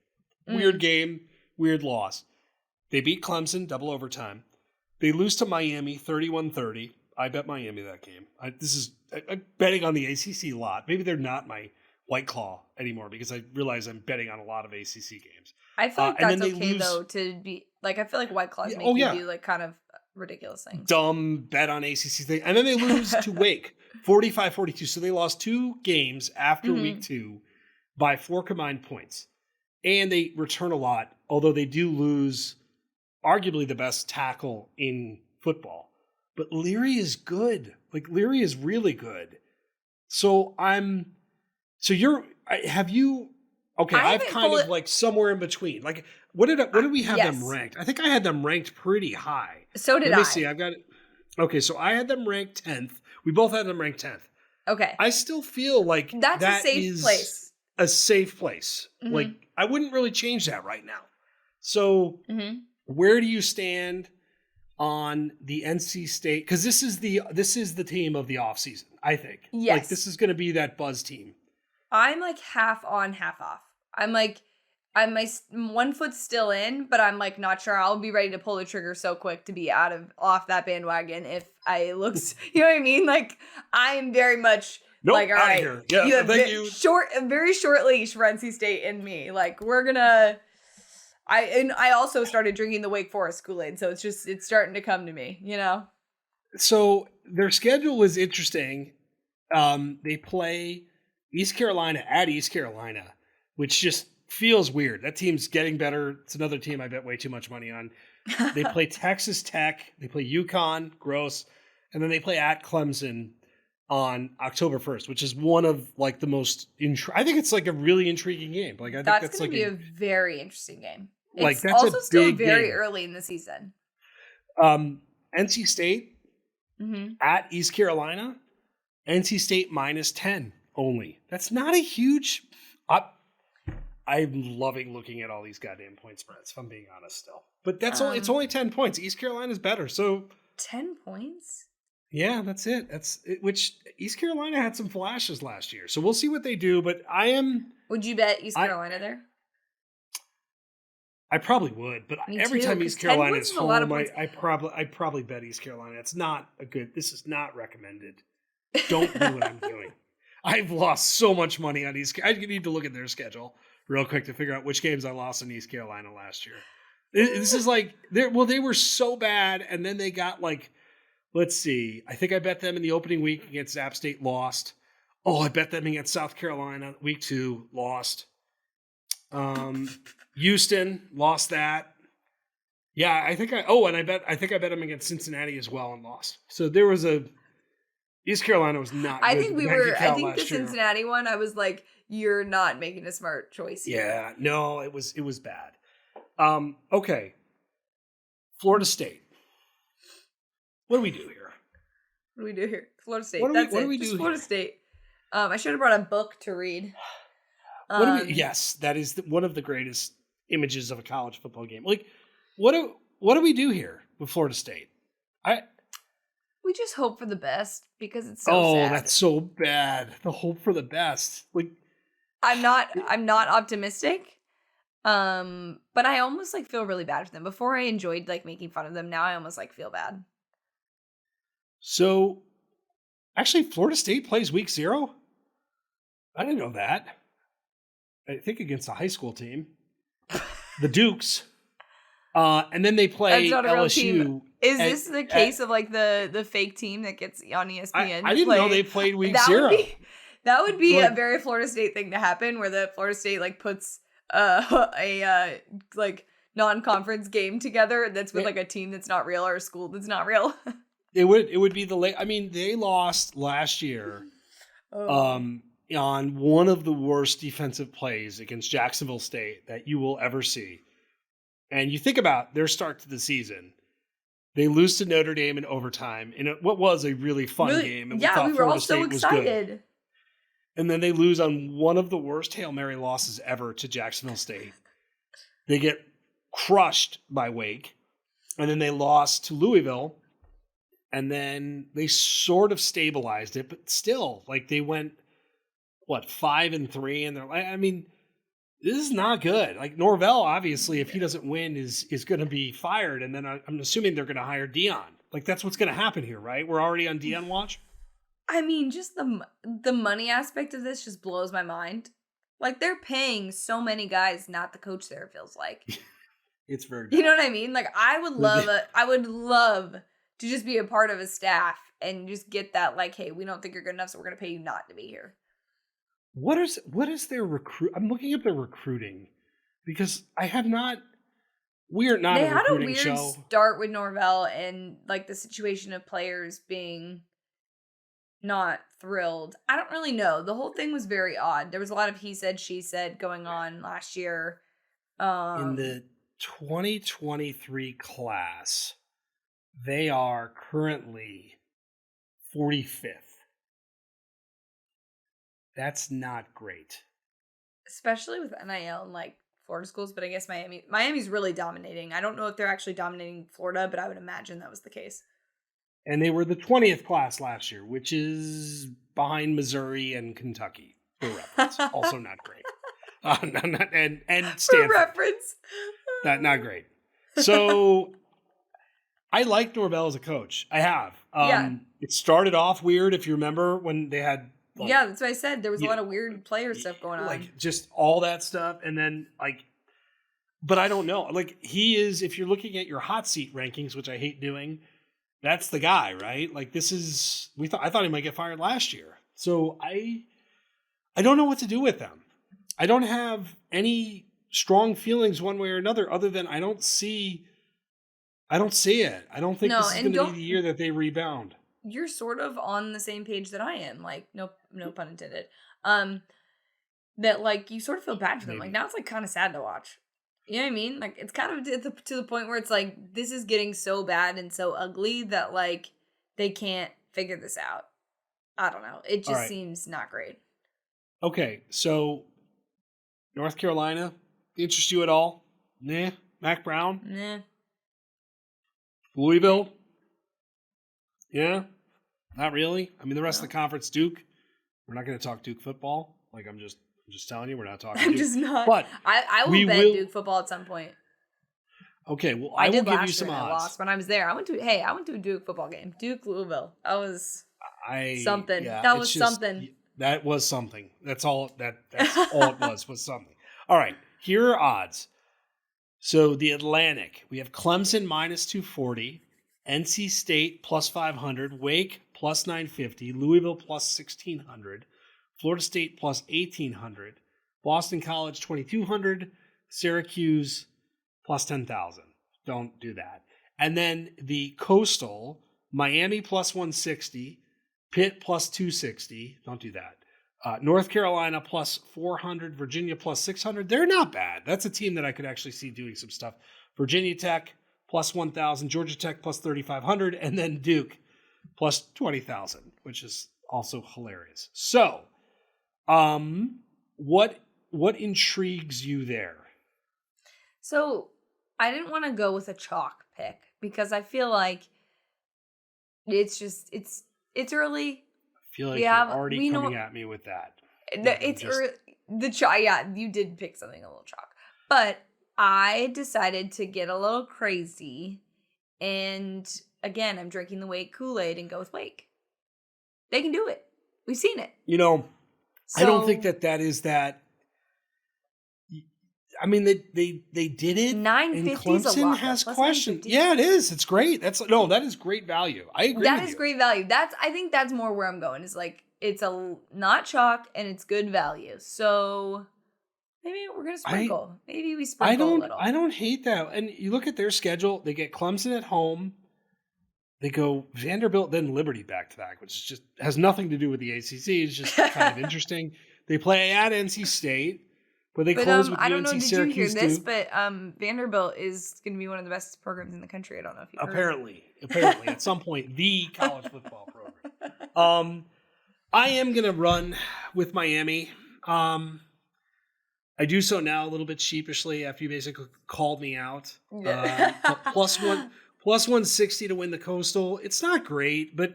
Weird game, weird loss. They beat Clemson, double overtime. They lose to Miami, 31-30. I bet Miami that game. I'm betting on the ACC a lot. Maybe they're not my White Claw anymore, because I realize I'm betting on a lot of ACC games. I feel like that's okay, though, to be... Like, I feel like White Claws make you do, like, kind of ridiculous things. Dumb bet on ACC thing. And then they lose to Wake, 45-42. So they lost 2 games after week 2 by 4 combined points. And they return a lot, although they do lose arguably the best tackle in football. But Leary is good. Like, Leary is really good. So I've kind of like somewhere in between. Like, what did we have them ranked? I think I had them ranked pretty high. So did I. Let me see. I've got it. Okay, so I had them ranked 10th. We both had them ranked 10th. Okay. I still feel like that's a safe place. A safe place. Like, I wouldn't really change that right now. So where do you stand? on the NC State, because this is the team of the offseason, I think. Yes. Like, this is going to be that buzz team. I'm like half on, half off. I'm my 1 foot's still in, but I'm like not sure I'll be ready to pull the trigger so quick to be off that bandwagon if I look, you know what I mean? Like, I'm very much like, all right, here. Yeah, you have thank you. a very short leash for NC State and me. Like, we're gonna. I also started drinking the Wake Forest Kool-Aid, so it's starting to come to me, you know? So their schedule is interesting. They play East Carolina at East Carolina, which just feels weird. That team's getting better. It's another team I bet way too much money on. They play Texas Tech. They play UConn, gross. And then they play at Clemson on October 1st, which is one of like the most, I think it's like a really intriguing game. Like, I think that's going to like be a very interesting game. Like, it's that's also a still big very game. early in the season. NC State Mm-hmm. at East Carolina, NC State -10 only. That's not a huge. I'm loving looking at all these goddamn point spreads, if I'm being honest still. But that's it's only 10 points. East Carolina's better. So 10 points? Yeah, that's it. Which East Carolina had some flashes last year. So we'll see what they do. But Would you bet East Carolina there? I probably would, but Me every too, time 'cause East 10 Carolina points is is a lot of home, points. I'd probably bet East Carolina. It's not a good. This is not recommended. Don't do what I'm doing. I've lost so much money on East. I need to look at their schedule real quick to figure out which games I lost in East Carolina last year. This is like they were so bad, and then they got like, let's see. I think I bet them in the opening week against App State, lost. Oh, I bet them against South Carolina week 2, lost. Houston lost that. Yeah, I think I bet them against Cincinnati as well and lost. So there was East Carolina was not good. I think the year. Cincinnati one, I was like, you're not making a smart choice here. Yeah, no, it was bad. Okay. Florida State. What do we do here? What do we do here? Florida State. What do we do Florida here? State. I should have brought a book to read. Yes, that is one of the greatest images of a college football game. Like, what do we do here with Florida State? We just hope for the best because it's so sad. That's so bad. The hope for the best. Like, I'm not optimistic. But I almost like feel really bad for them. Before I enjoyed like making fun of them. Now I almost like feel bad. So, actually, Florida State plays week 0. I didn't know that. I think against a high school team, the Dukes, and then they play That's not a LSU. real team. Is this the case of like the fake team that gets on ESPN? I didn't know they played week 0. That would be a very Florida State thing to happen, where the Florida State like puts a like non-conference game together that's with like a team that's not real or a school that's not real. It would be I mean, they lost last year. On one of the worst defensive plays against Jacksonville State that you will ever see. And you think about their start to the season. They lose to Notre Dame in overtime in what was a really fun game. And we were all so excited. And then they lose on one of the worst Hail Mary losses ever to Jacksonville State. They get crushed by Wake. And then they lost to Louisville. And then they sort of stabilized it, but still, like, they went 5-3, and they're like, I mean, this is not good. Like, Norvell, obviously, if he doesn't win, is going to be fired, and then I'm assuming they're going to hire Dion. Like, that's what's going to happen here, right? We're already on Dion watch. I mean, just the money aspect of this just blows my mind. Like, they're paying so many guys not the coach there, it feels like. It's very bad. You know what I mean? Like, I would love to just be a part of a staff and just get that, like, hey, we don't think you're good enough, so we're going to pay you not to be here. What is their recruit? I'm looking up their recruiting because we are not they a recruiting had a weird show. Start with Norvell and like the situation of players being not thrilled. I don't really know. The whole thing was very odd. There was a lot of he said, she said going on last year. In the 2023 class, they are currently 45th. That's not great. Especially with NIL and like Florida schools, but I guess Miami's really dominating. I don't know if they're actually dominating Florida, but I would imagine that was the case. And they were the 20th class last year, which is behind Missouri and Kentucky, for reference. Also not great. And Stanford. For reference. Not great. So I like Norvell as a coach. I have. It started off weird, if you remember, when they had... yeah, that's what I said. There was a lot of weird player stuff going on. Like, just all that stuff. And then, like... But I don't know. Like, he is... If you're looking at your hot seat rankings, which I hate doing... That's the guy, right? Like, this is... I thought he might get fired last year. So I don't know what to do with them. I don't have any strong feelings one way or another, other than I don't see it. I don't think this is going to be the year that they rebound. You're sort of on the same page that I am. Like, no pun intended. That, like, you sort of feel bad for them. Like, now it's, like, kind of sad to watch. You know what I mean? Like, it's kind of to the point where it's like, this is getting so bad and so ugly that, like, they can't figure this out. I don't know. It just seems not great. Okay, so North Carolina, interest you at all? Nah. Mac Brown? Nah. Louisville? Yeah? Not really? I mean, the rest of the conference, Duke. We're not going to talk Duke football. Like, I'm just telling you, we're not talking. I'm Duke. just not. But I will bet Duke football at some point. Okay, well, I will give you some odds. I lost when I was there. I went to a Duke football game. Duke Louisville. That was something. Yeah, that was something. That was something. That's all. That's all it was something. All right, here are odds. So the Atlantic, we have Clemson minus 240, NC State plus 500, Wake plus 950, Louisville plus 1600. Florida State plus 1,800, Boston College 2,200, Syracuse plus 10,000. Don't do that. And then the Coastal, Miami plus 160, Pitt plus 260. Don't do that. North Carolina plus 400, Virginia plus 600. They're not bad. That's a team that I could actually see doing some stuff. Virginia Tech plus 1,000, Georgia Tech plus 3,500, and then Duke plus 20,000, which is also hilarious. So, what intrigues you there? So I didn't want to go with a chalk pick because I feel like it's early. I feel like you're already coming at me with that. It's early. The chalk. Yeah, you did pick something a little chalk, but I decided to get a little crazy, and again, I'm drinking the Wake Kool-Aid and go with Wake. They can do it. We've seen it. I don't think that is that. I mean, they did it. 950 is a lot. Has questions. Yeah, it is. It's great. That is great value. I agree. That is great value. I think that's more where I'm going. Is like it's not chalk and it's good value. So maybe we're gonna sprinkle. Maybe we sprinkle a little. I don't hate that. And you look at their schedule. They get Clemson at home. They go Vanderbilt, then Liberty back-to-back, which just has nothing to do with the ACC. It's just kind of interesting. They play at NC State, but they close with I don't UNC know, did Syracuse you hear this? too. But Vanderbilt is going to be one of the best programs in the country. I don't know if you heard. Apparently, at some point, the college football program. I am going to run with Miami. I do so now a little bit sheepishly after you basically called me out. But plus 160 to win the Coastal. It's not great, but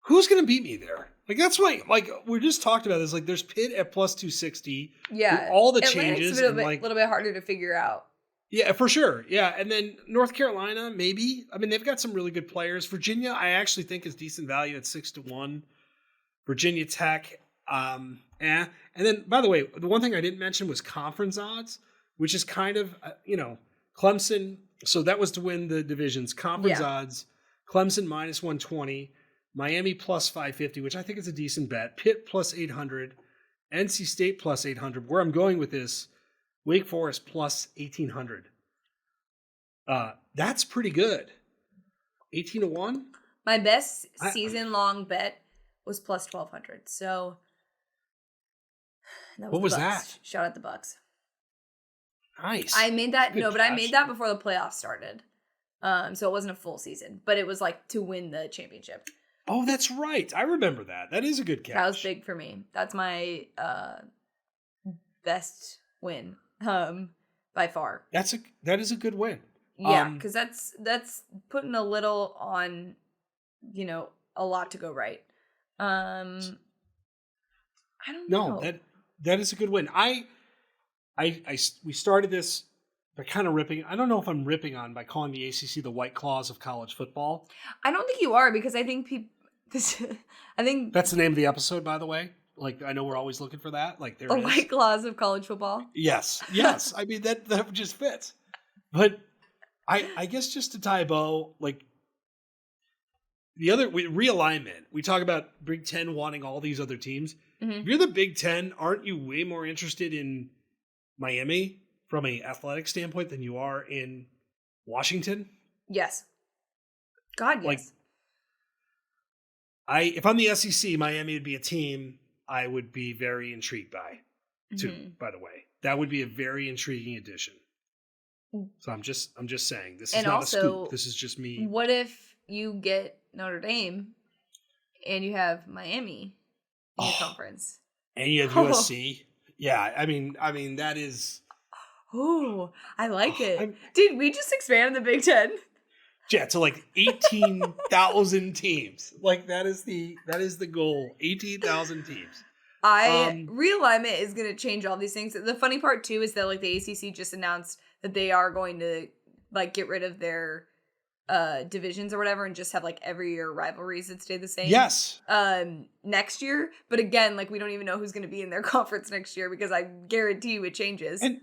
who's going to beat me there? Like, that's why, like, we just talked about this. Like, there's Pitt at plus 260. Yeah. All the Atlantic's changes. a little bit harder to figure out. Yeah, for sure. Yeah. And then North Carolina, maybe. I mean, they've got some really good players. Virginia, I actually think is decent value at 6-1. Virginia Tech, And then, by the way, the one thing I didn't mention was conference odds, which is kind of, Clemson. So that was to win the divisions. Conference odds, Clemson minus 120, Miami plus 550, which I think is a decent bet. Pitt plus 800, NC State plus 800. Where I'm going with this, Wake Forest plus 1800. That's pretty good. 18-1. My best season-long bet was plus 1200. So what was that? Shout out the Bucks. Nice. I made that but I made that before the playoffs started. So it wasn't a full season, but it was like to win the championship. Oh, that's right. I remember that. That is a good catch. That was big for me. That's my best win by far. That is a good win. Yeah, because that's putting a little on, a lot to go right. I don't know. No, that is a good win. We started this by kind of ripping. I don't know if I'm ripping on by calling the ACC the White Claws of college football. I don't think you are, because I think I think that's the name of the episode, by the way. Like, I know we're always looking for that. Like, the White Claws of college football. Yes. I mean, that just fits. But I guess just to tie a bow, like the other realignment. We talk about Big Ten wanting all these other teams. Mm-hmm. If you're the Big Ten, aren't you way more interested in Miami from an athletic standpoint than you are in Washington? Yes. God, yes. Like, if I'm the SEC, Miami would be a team I would be very intrigued by, too, by the way. That would be a very intriguing addition. So I'm just saying, this is not a scoop. This is just me. What if you get Notre Dame and you have Miami in your conference? And you have USC? Yeah, I mean that is... Oh, I like it. Dude, we just expanded the Big Ten. Yeah, to like 18,000 teams. Like, that is the goal. 18,000 teams. Realignment is going to change all these things. The funny part too is that like the ACC just announced that they are going to like get rid of their divisions or whatever and just have like every year rivalries that stay the same. Yes. Next year, but again, like we don't even know who's going to be in their conference next year because I guarantee you it changes. And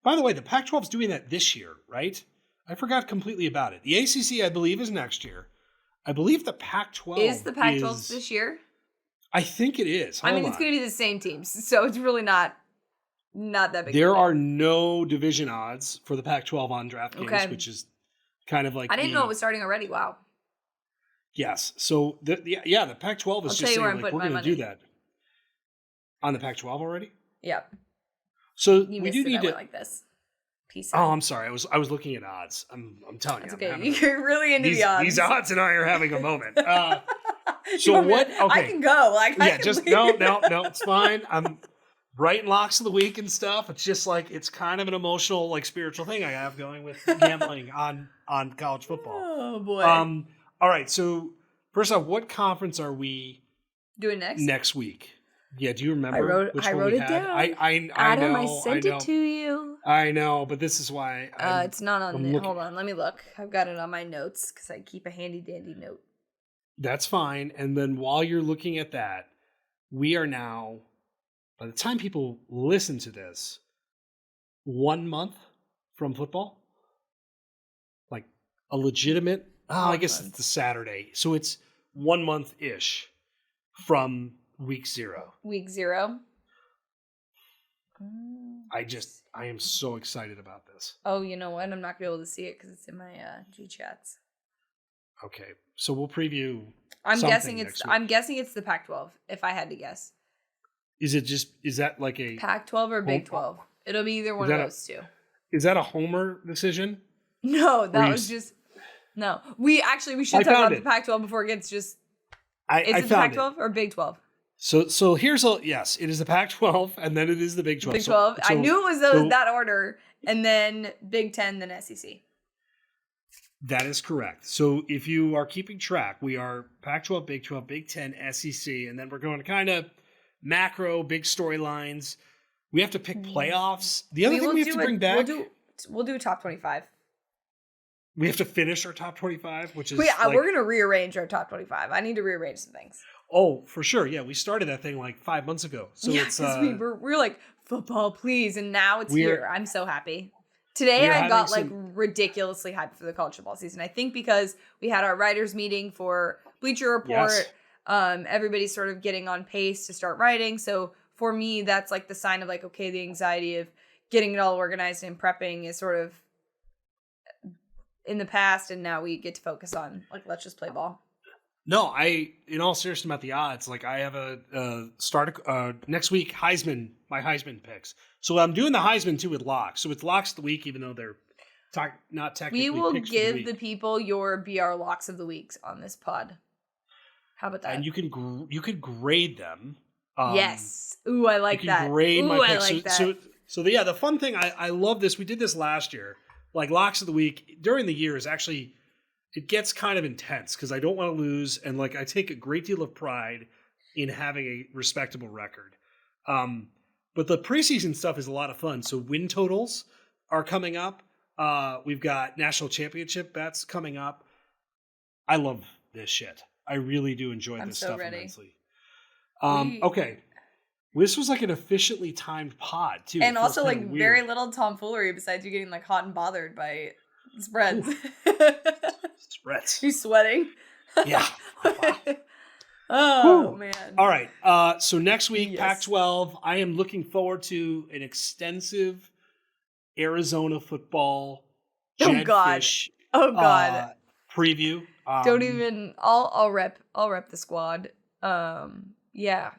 by the way, the Pac-12 is doing that this year, right? I forgot completely about it. The ACC, I believe, is next year. I believe the Pac-12 is the Pac-12 this year. I think it is. Hold on. It's going to be the same teams, so it's really not that big. There are no division odds for the Pac-12 on DraftKings, which is kind of like I didn't know it was starting already. Wow. Yes. So the Pac-12 is just saying like we're going to do that on the Pac-12 already. Yeah. So we do need to like this. Peace out. Oh, I'm sorry. I was looking at odds. I'm telling you. Okay. You're really into the odds. These odds and I are having a moment. So what? Okay. I can go. No. It's fine. I'm writing locks of the week and stuff. It's just like it's kind of an emotional, like spiritual thing I have going with gambling on college football. Oh boy. All right. So first off, what conference are we doing next week? Yeah. Do you remember? I wrote it down. Adam, I sent it to you. I know, but this is why. It's not on there. Hold on. Let me look. I've got it on my notes because I keep a handy dandy note. That's fine. And then while you're looking at that, we are now, by the time people listen to this, 1 month from football. Like a legitimate, I guess it's a Saturday. So it's 1 month-ish from week 0. Week 0? I am so excited about this. Oh, you know what? I'm not going to be able to see it because it's in my G-chats. Okay, so we'll preview. I'm guessing it's the Pac-12. If I had to guess, is that like a Pac-12 or Big 12? It'll be either one of those two. Is that a homer decision? No, that was just no. We should talk about the Pac-12 before it gets just. Is it the Pac-12 or Big 12? So here's yes, it is the Pac-12 and then it is the Big 12. Big 12. So, I knew it was that order, and then Big 10, then SEC. That is correct. So if you are keeping track, we are Pac-12, Big 12, Big 10, SEC, and then we're going to kind of macro, big storylines. We have to pick playoffs. The other thing we have to bring back... We'll do top 25. We have to finish our top 25, which is... we're going to rearrange our top 25. I need to rearrange some things. Oh, for sure. Yeah, we started that thing like 5 months ago. So it's... we were like, football, please, and now it's here. I'm so happy. Today I got like ridiculously hyped for the college football season. I think because we had our writers meeting for Bleacher Report. Yes. Everybody's sort of getting on pace to start writing. So for me, that's like the sign of like, okay, the anxiety of getting it all organized and prepping is sort of in the past. And now we get to focus on like, let's just play ball. No, in all seriousness about the odds, like I have a start next week, my Heisman picks. So I'm doing the Heisman too with locks. So it's locks of the week, even though they're not technically. We will picks give the people your BR locks of the weeks on this pod. How about that? And you can grade them. Yes. Ooh, I like that. Grade my picks. I like that. So the fun thing, I love this. We did this last year. Like locks of the week during the year is actually, it gets kind of intense because I don't want to lose. And like, I take a great deal of pride in having a respectable record. But the preseason stuff is a lot of fun. So win totals are coming up. We've got national championship bets coming up. I love this shit. I really do enjoy this stuff immensely. Okay. This was like an efficiently timed pod too. And also like very little tomfoolery besides you getting like hot and bothered by spreads. Spreads. You sweating? Yeah. Oh, man. All right. So next week, Pac-12, I am looking forward to an extensive Arizona football preview. Don't even, I'll rep the squad. Yeah.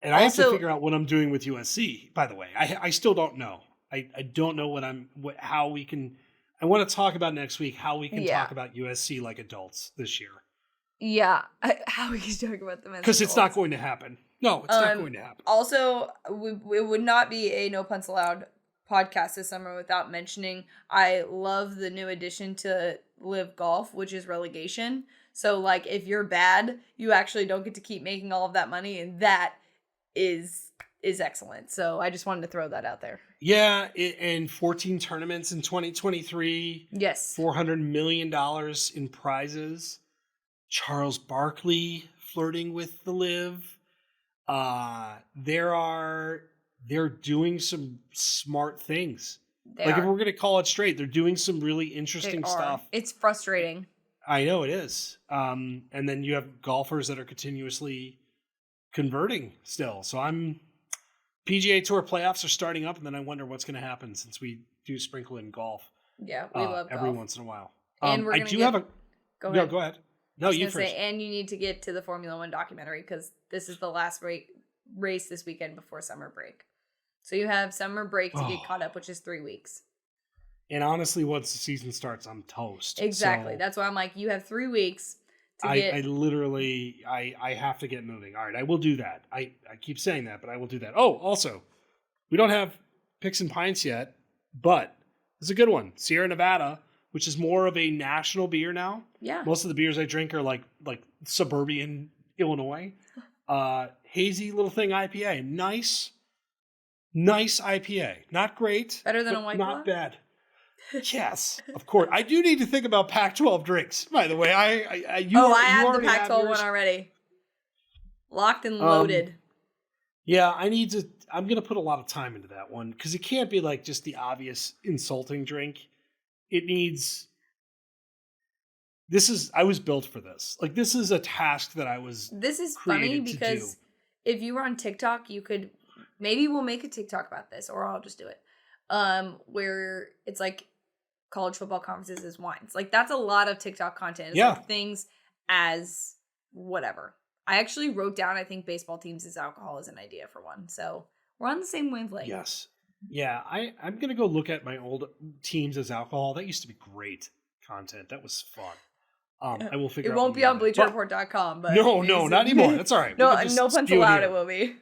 And I have to figure out what I'm doing with USC, by the way. I still don't know. I don't know how we can, I want to talk about next week, how we can talk about USC like adults this year. Yeah. How are you talking about them as because it's not going to happen. No, it's not going to happen. Also, it would not be a No Punts Allowed podcast this summer without mentioning I love the new addition to Live Golf, which is relegation. So, like, if you're bad, you actually don't get to keep making all of that money, and that is excellent. So, I just wanted to throw that out there. Yeah, and 14 tournaments in 2023. Yes. $400 million in prizes. Charles Barkley flirting with the Live. They're doing some smart things. If we're going to call it straight, they're doing some really interesting stuff. It's frustrating. I know it is. And then you have golfers that are continuously converting still. So PGA Tour playoffs are starting up, and then I wonder what's going to happen since we do sprinkle in golf. Yeah, we love every golf. once in a while. And we're going to have a... Go ahead. No, go ahead. No, you first. And you need to get to the Formula One documentary because this is the last race this weekend before summer break. So you have summer break to get caught up, which is 3 weeks. And honestly, once the season starts, I'm toast. Exactly. So that's why I'm like, you have 3 weeks to get... I have to get moving. All right, I will do that. I keep saying that, but I will do that. Oh, also, we don't have Picks and Pints yet, but it's a good one. Sierra Nevada, which is more of a national beer now. Yeah. Most of the beers I drink are like suburban Illinois. Hazy little thing IPA. Nice IPA. Not great. Better than a White Claw? Not bad. Yes, of course. I do need to think about Pac-12 drinks, by the way. I had the Pac-12 one already. Locked and loaded. Yeah, I'm going to put a lot of time into that one because it can't be like just the obvious insulting drink. It needs... I was built for this. Like, this is a task that I was This is funny because if you were on TikTok, you could... Maybe we'll make a TikTok about this, or I'll just do it. Where it's like college football conferences as wines. Like, that's a lot of TikTok content. It's like things as whatever. I actually wrote down, I think, baseball teams as alcohol as an idea for one. So we're on the same wavelength. Yes. Yeah, I'm going to go look at my old teams as alcohol. That used to be great content. That was fun. I will figure out. It won't be on BleacherReport.com, but... No, not anymore. That's all right. No punts allowed it will be.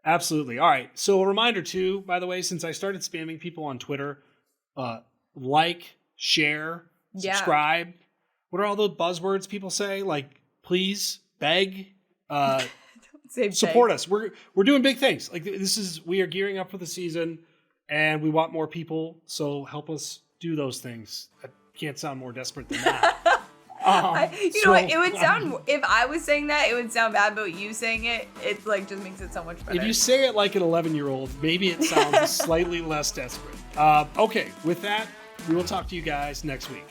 Absolutely. All right. So a reminder too, by the way, since I started spamming people on Twitter, like, share, subscribe. What are all the buzzwords people say? Like, please, beg, support us. We're doing big things. Like we are gearing up for the season and we want more people. So help us do those things. I can't sound more desperate than that. What? It would sound, if I was saying that, it would sound bad, but you saying it like just makes it so much better. If you say it like an 11-year-old, maybe it sounds slightly less desperate. Okay, with that, we will talk to you guys next week.